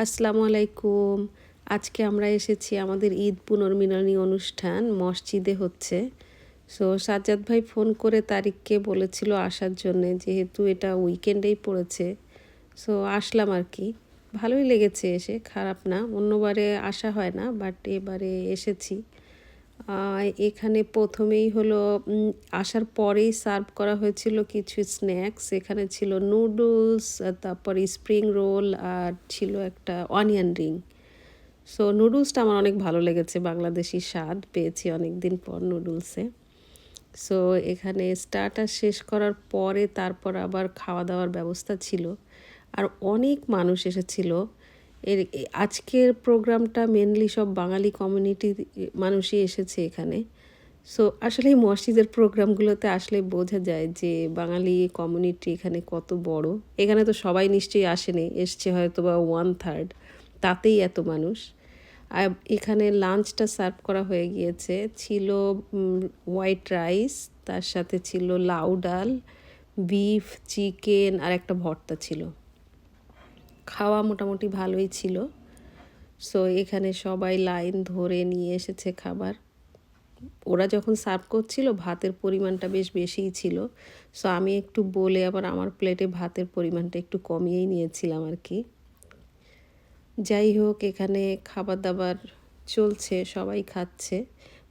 আসসালামু আলাইকুম। আজকে আমরা এসেছি আমাদের ঈদ পুনর্মিলনী অনুষ্ঠান মসজিদে হচ্ছে। সো সাজ্জাদ ভাই ফোন করে তারিককে বলেছিল আসার জন্যে, যেহেতু এটা উইকেন্ডেই পড়েছে। সো আসলাম আর কি। ভালোই লেগেছে এসে, খারাপ না। অন্যবারে আসা হয় না, বাট এবারে এসেছি। এখানে প্রথমেই হলো আসার পরেই সার্ভ করা হয়েছিল কিছু স্ন্যাক্স। এখানে ছিল নুডলস, তারপরে স্প্রিং রোল, আর ছিল একটা অনিয়ন রিং। সো নুডলসটা আমার অনেক ভালো লেগেছে, বাংলাদেশি স্বাদ পেয়েছি অনেক দিন পর নুডলসে। সো এখানে স্টার্টার শেষ করার পরে তারপর আবার খাওয়া দাওয়ার ব্যবস্থা ছিল। আর অনেক মানুষ এসেছিল। আজকের প্রোগ্রামটা মেনলি সব বাঙালি কমিউনিটি মানুষই এসেছে এখানে। সো আসলে এই মসজিদের প্রোগ্রামগুলোতে আসলে বোঝা যায় যে বাঙালি কমিউনিটি এখানে কত বড়। এখানে তো সবাই নিশ্চয়ই আসেনি, এসছে হয়তো বা 1/3, তাতেই এত মানুষ। আর এখানে লাঞ্চটা সার্ভ করা হয়ে গিয়েছে। ছিল হোয়াইট রাইস, তার সাথে ছিল লাউ ডাল, বিফ, চিকেন আর একটা ভর্তা ছিল। খাওয়া মোটামুটি ভালোই ছিল। সো এখানে সবাই লাইন ধরে নিয়ে এসেছে খাবার। ওরা যখন সার্ভ করছিল ভাতের পরিমাণটা বেশ বেশিই ছিল। সো আমি একটু বলে আবার আমার প্লেটে ভাতের পরিমাণটা একটু কমিয়েই নিয়েছিলাম আর কি। যাই হোক, এখানে খাবার দাবার চলছে, সবাই খাচ্ছে।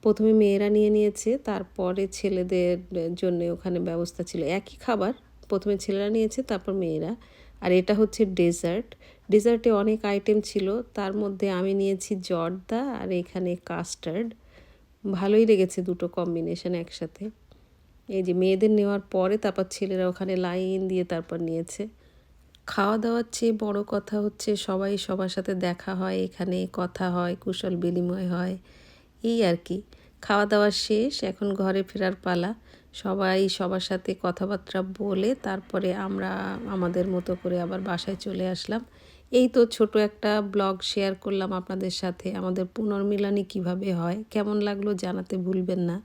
প্রথমে মেয়েরা নিয়ে নিয়েছে, তারপরে ছেলেদের জন্য ওখানে ব্যবস্থা ছিল একই খাবার। প্রথমে ছেলেরা নিয়েছে, তারপর মেয়েরা। আর এটা হচ্ছে ডেজার্ট। ডেজার্টে অনেক আইটেম ছিল, তার মধ্যে আমি নিয়েছি জর্দা আর এখানে কাস্টার্ড। ভালোই লেগেছে দুটো কম্বিনেশন একসাথে। এই যে মেয়েদের নেওয়ার পরে তারপর ছেলেরা ওখানে লাইন দিয়ে তারপর নিয়েছে। খাওয়া দাওয়ার চেয়ে বড় কথা হচ্ছে সবাই সবার সাথে দেখা হয়, এখানে কথা হয়, কুশল বিনিময় হয়, এই আর কি। খাওয়া দাওয়া শেষ, এখন ঘরে ফেরার পালা। সবাই সবার সাথে কথাবার্তা বলে তারপরে আমরা আমাদের মতো করে আবার বাসায় চলে আসলাম। এই তো ছোট একটা ব্লগ শেয়ার করলাম আপনাদের সাথে। আমাদের পুনর্মিলনী কিভাবে হয়, কেমন লাগলো জানাতে ভুলবেন না।